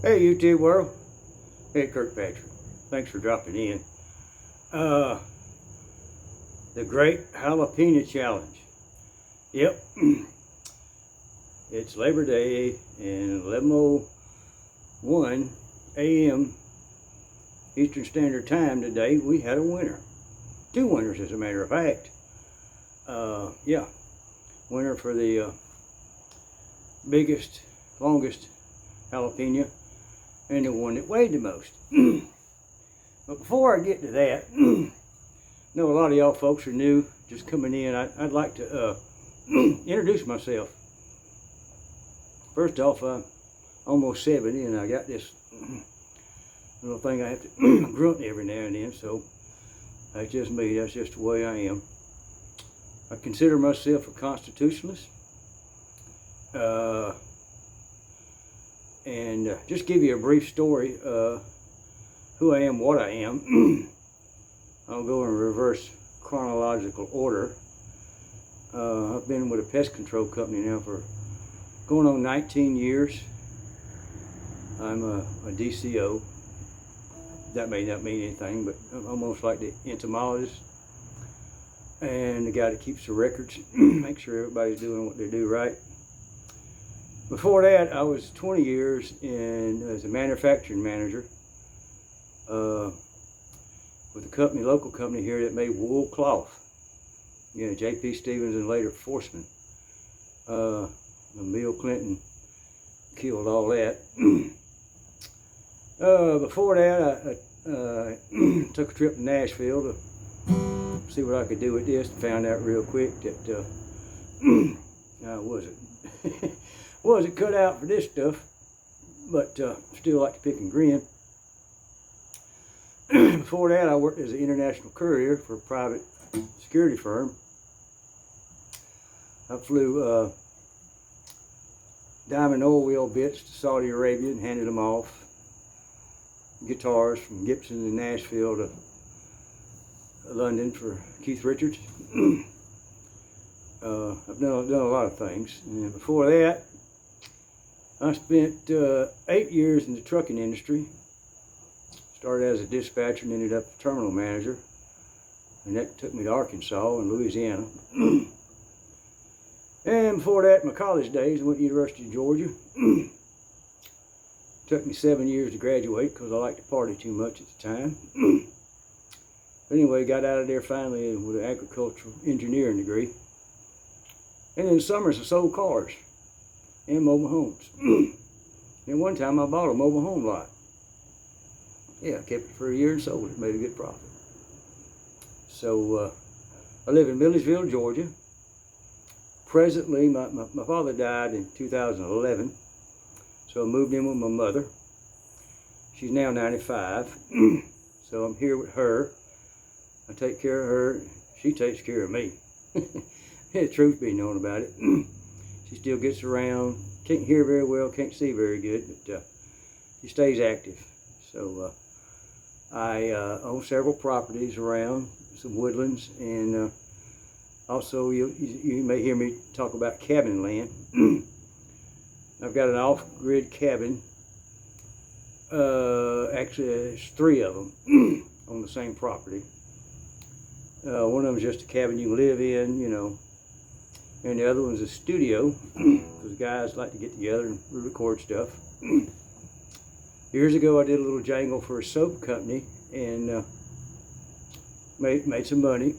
Hey YouTube world, hey Kirkpatrick, thanks for dropping in. The Great Jalapeno Challenge. Yep, it's Labor Day and 11:01 a.m. Eastern Standard Time today. We had a winner, two winners as a matter of fact. Yeah, winner for the biggest, longest jalapeno, and the one that weighed the most. But before I get to that, I know a lot of y'all folks are new, just coming in. I'd like to introduce myself. First off, I'm almost 70, and I got this little thing I have to grunt every now and then, so that's just me. That's just the way I am. I consider myself a constitutionalist. And just give you a brief story who I am, what I am. I'll go in reverse chronological order. I've been with a pest control company now for going on 19 years. I'm a DCO. That may not mean anything, but I'm almost like the entomologist and the guy that keeps the records, make sure everybody's doing what they do right. Before that, I was 20 years as a manufacturing manager with a company, local company here that made wool cloth. You know, J.P. Stevens and later Forceman. Bill Clinton killed all that. Before that, I took a trip to Nashville to see what I could do with this. Found out real quick that I wasn't cut out for this stuff, but still like to pick and grin. Before that, I worked as an international courier for a private security firm. I flew diamond oil wheel bits to Saudi Arabia and handed them off. Guitars from Gibson in Nashville to London for Keith Richards. I've done a lot of things. And before that, I spent 8 years in the trucking industry. Started as a dispatcher and ended up a terminal manager. And that took me to Arkansas and Louisiana. And before that, my college days, I went to the University of Georgia. Took me 7 years to graduate because I liked to party too much at the time. But anyway, got out of there finally with an agricultural engineering degree. And in the summers, I sold cars and mobile homes. And one time I bought a mobile home lot. Yeah, I kept it for a year and sold it, made a good profit. So I live in Milledgeville, Georgia. Presently, my father died in 2011, so I moved in with my mother. She's now 95, so I'm here with her. I take care of her, she takes care of me. The truth be known about it. She still gets around, can't hear very well, can't see very good, but she stays active. So I own several properties around, some woodlands, and also you may hear me talk about cabin land. I've got an off-grid cabin. Actually, there's 3 of them on the same property. One of them is just a cabin you can live in, you know, and the other one's a studio because guys like to get together and record stuff. Years ago, I did a little jangle for a soap company and made some money.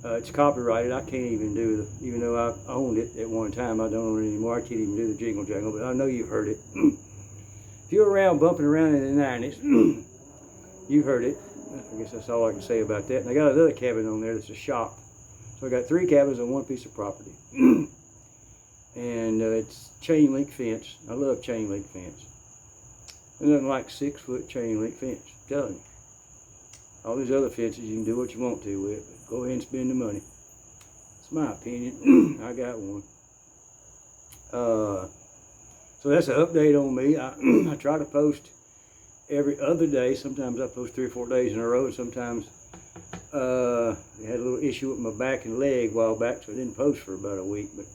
It's copyrighted. I can't even do even though I owned it at one time, I don't own it anymore. I can't even do the jingle jangle, but I know you've heard it. If you're around bumping around in the 90s, you've heard it. I guess that's all I can say about that. And I got another cabin on there that's a shop. So I got 3 cabins on one piece of property. And it's chain link fence. I love chain link fence. There's nothing like 6-foot chain link fence. I'm telling you. All these other fences you can do what you want to with, but go ahead and spend the money. It's my opinion. I got one. So that's an update on me. I try to post every other day. Sometimes I post 3 or 4 days in a row. Sometimes I had a little issue with my back and leg a while back, so I didn't post for about a week. But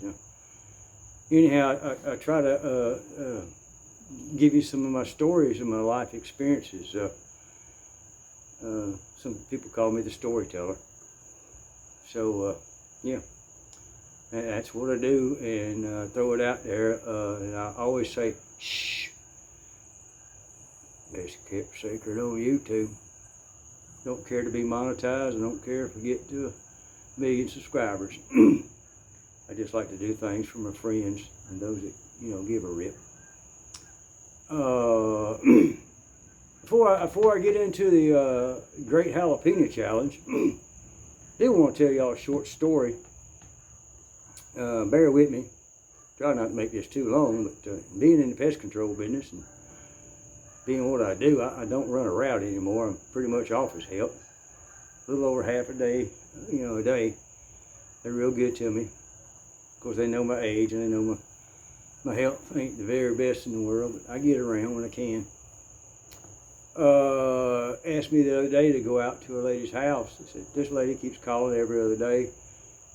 anyhow, I try to give you some of my stories and my life experiences. Some people call me the storyteller. So, yeah, that's what I do, and throw it out there. And I always say, shh, it's kept secret on YouTube. Don't care to be monetized. I don't care if we get to 1 million subscribers. I just like to do things for my friends and those that, give a rip. Before I get into the Great Jalapeno Challenge, I do want to tell y'all a short story. Bear with me. Try not to make this too long, but being in the pest control business and being what I do, I don't run a route anymore. I'm pretty much office help. A little over half a day, a day. They're real good to me. Of course, they know my age and they know my health ain't the very best in the world, but I get around when I can. Asked me the other day to go out to a lady's house. They said, this lady keeps calling every other day.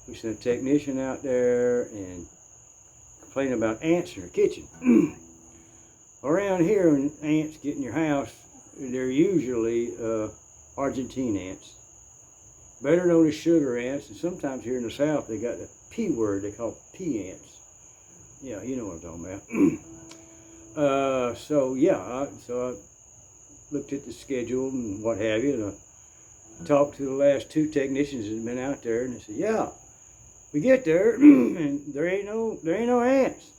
We sent a technician out there and complaining about ants in her kitchen. Around here, when ants get in your house, they're usually Argentine ants, better known as sugar ants, and sometimes here in the South they got the P word they call pea ants. Yeah, you know what I'm talking about. So I looked at the schedule and what have you, and I talked to the last 2 technicians that had been out there, and they said, yeah, we get there and there ain't no ants.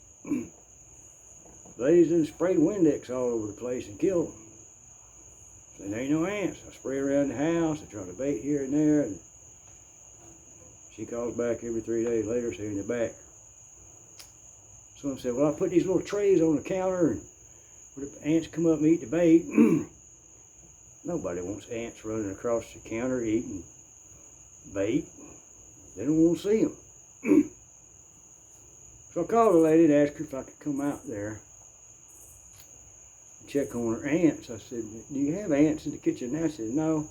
Ladies done sprayed Windex all over the place and killed them. So there ain't no ants. I spray around the house, I try to bait here and there, and she calls back every 3 days later saying they're back. Someone said, well, I put these little trays on the counter and where the ants come up and eat the bait. Nobody wants ants running across the counter eating bait. They don't want to see them. So I called the lady and asked her if I could come out there and check on her ants. I said, do you have ants in the kitchen? And I said, no.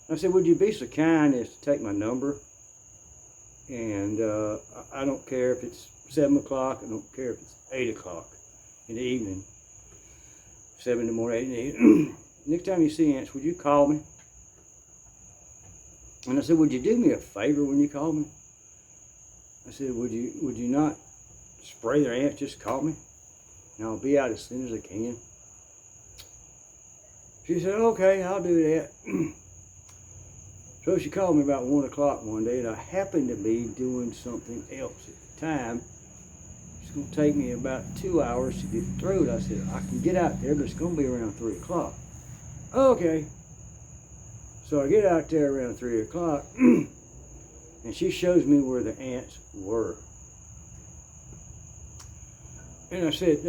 I said, would you be so kind as to take my number? And I don't care if it's 7 o'clock. I don't care if it's 8 o'clock in the evening. 7 in the morning, 8 in the evening. Next time you see ants, would you call me? And I said, would you do me a favor when you call me? I said, would you not spray their ants? Just call me, and I'll be out as soon as I can. She said, okay, I'll do that. So she called me about 1 o'clock one day, and I happened to be doing something else at the time. It's going to take me about 2 hours to get through it. I said, I can get out there, but it's going to be around 3 o'clock. Okay. So I get out there around 3 o'clock, and she shows me where the ants were. And I said,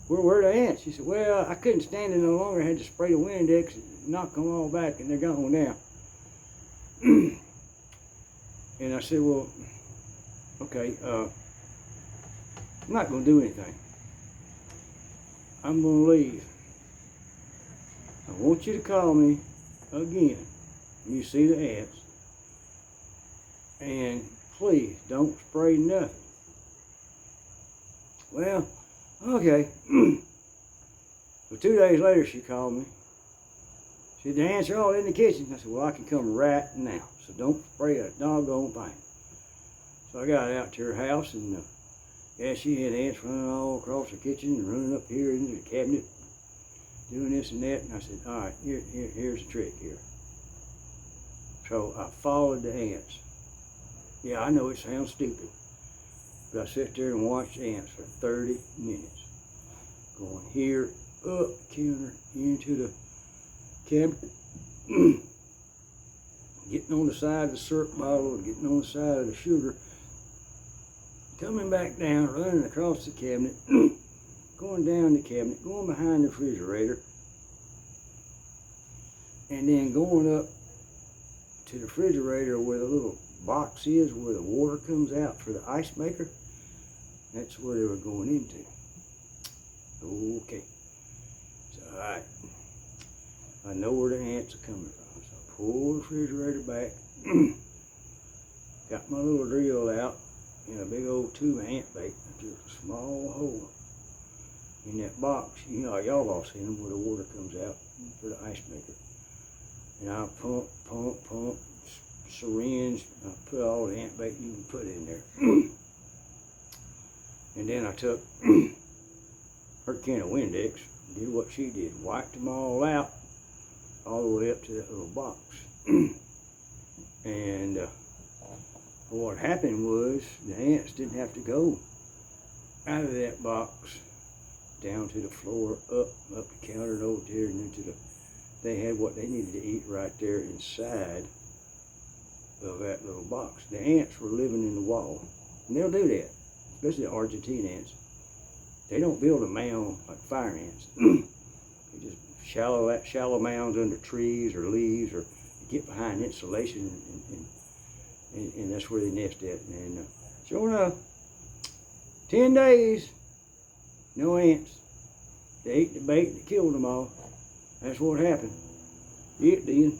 where are the ants? She said, well, I couldn't stand it no longer. I had to spray the Windex and knock them all back, and they're gone now. And I said, well, okay, I'm not going to do anything. I'm going to leave. I want you to call me again when you see the ants. And please don't spray nothing. Well, okay. So 2 days later she called me. She said, the ants are all in the kitchen. I said, well, I can come right now. So don't spray a doggone thing. So I got out to her house, and yeah, she had ants running all across the kitchen and running up here into the cabinet, doing this and that. And I said, all right, here's the trick here. So I followed the ants. Yeah, I know it sounds stupid, but I sat there and watched ants for 30 minutes. Going here, up the counter, into the cabinet, getting on the side of the syrup bottle, getting on the side of the sugar, coming back down, running across the cabinet, going down the cabinet, going behind the refrigerator, and then going up to the refrigerator where the little box is, where the water comes out for the ice maker. That's where they were going into. Okay. So, alright. I know where the ants are coming from. So I pull the refrigerator back, got my little drill out, in a big old tube of ant bait, just a small hole in that box. You know, y'all all seen them where the water comes out for the ice maker. And I pump, syringe, I put all the ant bait you can put in there. And then I took her can of Windex, did what she did, wiped them all out, all the way up to that little box. And what happened was the ants didn't have to go out of that box down to the floor, up the counter over there, and into the, they had what they needed to eat right there inside of that little box. The ants were living in the wall, and they'll do that, especially the Argentine ants. They don't build a mound like fire ants. They just shallow mounds under trees or leaves, or get behind insulation, and that's where they nest at. And sure enough, 10 days, no ants. They ate the bait and killed them all. That's what happened. It did.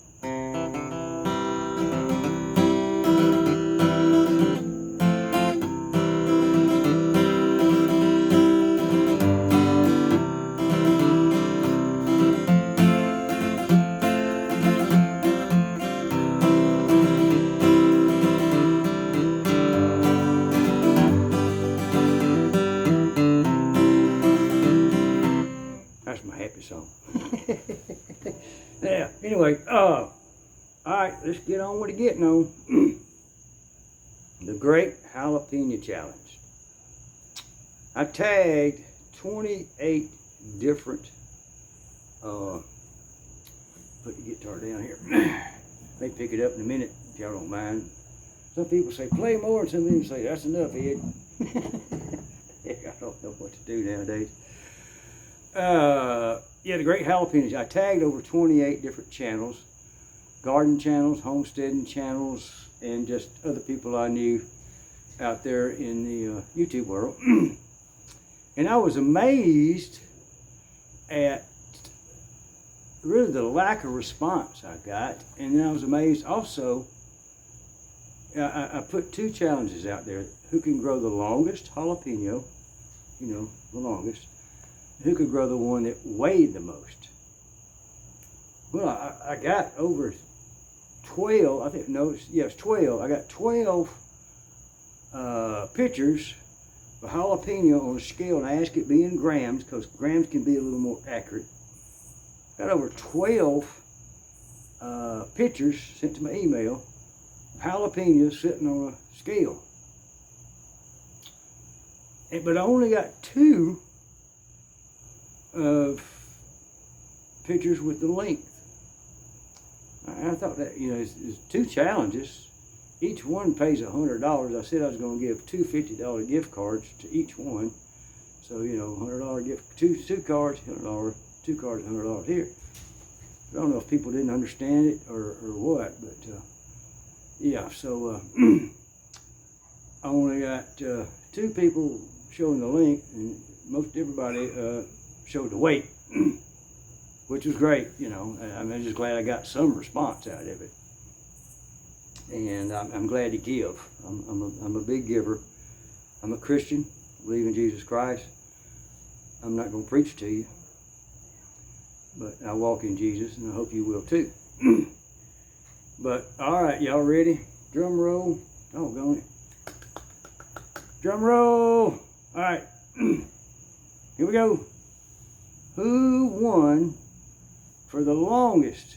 That's my happy song. Yeah, anyway, all right, let's get on with the getting on. The Great Jalapeno Challenge. I tagged 28 different, put the guitar down here. May pick it up in a minute, if y'all don't mind. Some people say, play more, and some people say, that's enough, Ed. I don't know what to do nowadays. Yeah, the Great Jalapenos. I tagged over 28 different channels, garden channels, homesteading channels, and just other people I knew out there in the YouTube world. And I was amazed at really the lack of response I got. And then I was amazed also, I put 2 challenges out there. Who can grow the longest jalapeno, you know, the longest. Who could grow the one that weighed the most? Well, I got over 12, I think, no, yes, 12. I got 12 pictures of jalapeno on a scale, and I asked it be in grams, because grams can be a little more accurate. Got over 12 pictures sent to my email of jalapenos sitting on a scale. But I only got 2 of pictures with the length. I thought that, you know, it's 2 challenges. Each one pays $100. I said I was going to give 2 $50 gift cards to each one. So, you know, $100 gift, two cards, $100, 2 cards, $100 here. I don't know if people didn't understand it or what, but yeah, so I only got 2 people showing the length, and most everybody showed the weight, which was great, you know. I'm just glad I got some response out of it, and I'm glad to give. I'm a big giver. I'm a Christian, believe in Jesus Christ. I'm not going to preach to you, but I walk in Jesus, and I hope you will too. But all right, y'all ready? Drum roll. Oh, going. Drum roll. All right, here we go. Who won for the longest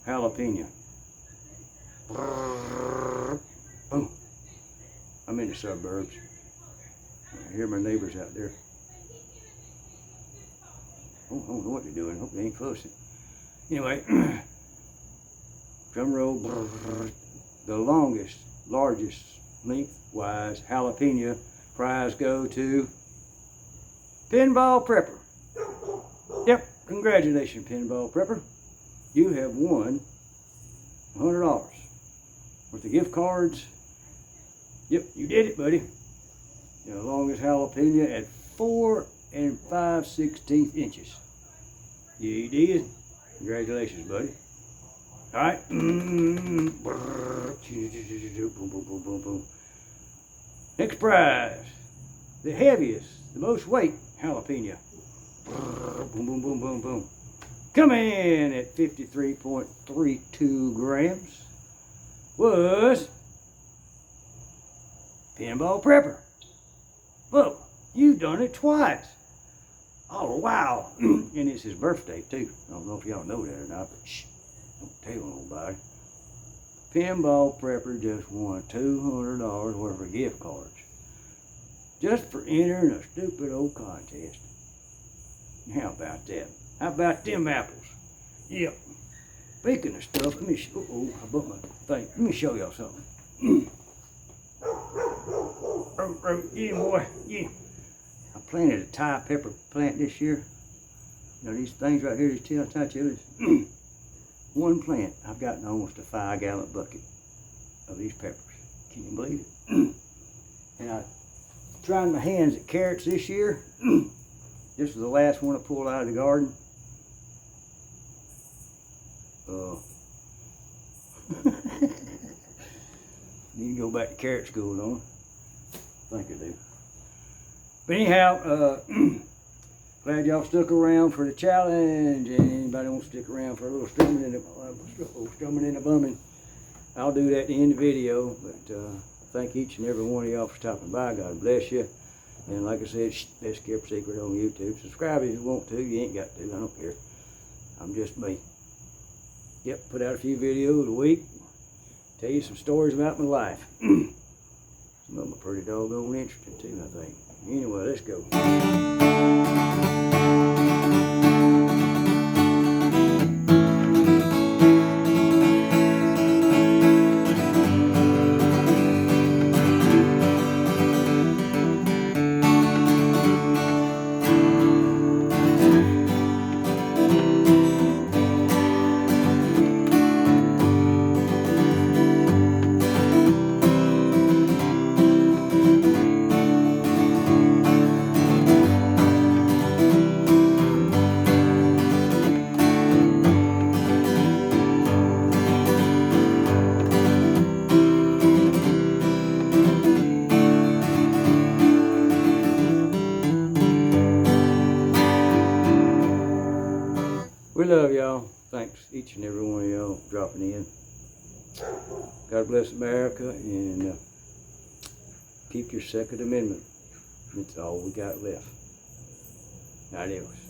jalapeno? Oh, I'm in the suburbs. I hear my neighbors out there. Oh, I don't know what they're doing. I hope they ain't close. Anyway, drum roll. The longest, largest, lengthwise jalapeno prize go to Pinball Prepper. Yep, congratulations, Pinball Prepper. You have won $100 worth of gift cards. Yep, you did it, buddy. The longest jalapeno at 4 5/16 inches. You did. Congratulations, buddy. All right. Boom, boom, boom, boom. Next prize, the heaviest, the most weight jalapeno. Boom, boom, boom, boom, boom. Come in at 53.32 grams was Pinball Prepper. Look, you done it twice. Oh, wow. And it's his birthday, too. I don't know if y'all know that or not, but shh, don't tell nobody. Pinball Prepper just won $200 worth of gift cards just for entering a stupid old contest. How about that? How about them apples? Yep. Speaking of stuff, let me show. Oh, I bumped my thing. Let me show y'all something. Yeah, boy. Yeah. I planted a Thai pepper plant this year. You know these things right here, these Thai chilies. One plant, I've gotten almost a 5-gallon bucket of these peppers. Can you believe it? And I tried my hands at carrots this year. This was the last one I pulled out of the garden. Need to go back to carrot school, don't I? I think I do. But anyhow, glad y'all stuck around for the challenge. And anybody wants to stick around for a little strumming in the bumming, I'll do that at the end of the video. But thank each and every one of y'all for stopping by. God bless you. And like I said, Best Kept Secret on YouTube. Subscribe if you want to. You ain't got to. I don't care. I'm just me. Yep, put out a few videos a week. Tell you some stories about my life. Some of them are pretty doggone interesting too, I think. Anyway, let's go. We love y'all. Thanks each and every one of y'all dropping in. God bless America, and keep your Second Amendment. It's all we got left. Adios.